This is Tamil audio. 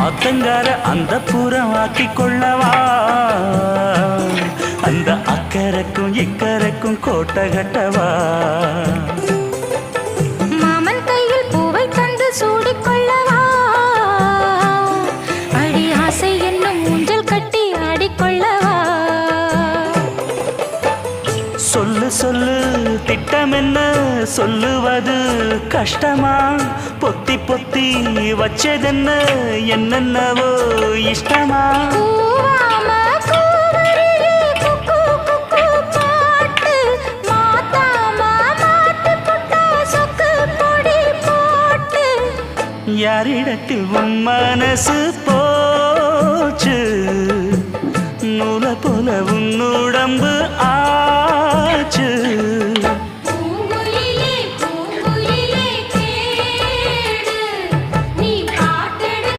ஆத்தங்கார அந்த புறம் ஆக்கி கொள்ளவா அந்த அக்கறைக்கும் இக்கரைக்கும் கோட்டை கட்டவா மாமன் கையில் பூவை தந்து சூடிக்கொள்ளவா அடி ஆசை என்னும் ஊஞ்சல் கட்டி ஆடிக்கொள்ளவா சொல்லு சொல்லு திட்டம் என்ன சொல்லுவது கஷ்டமா பொத்தி பொத்தி வச்சதென்ன என்னென்னவோ இஷ்டமா யாரிடத்தில் உன் மனசு போச்சு நூலை போல உன் உடம்பு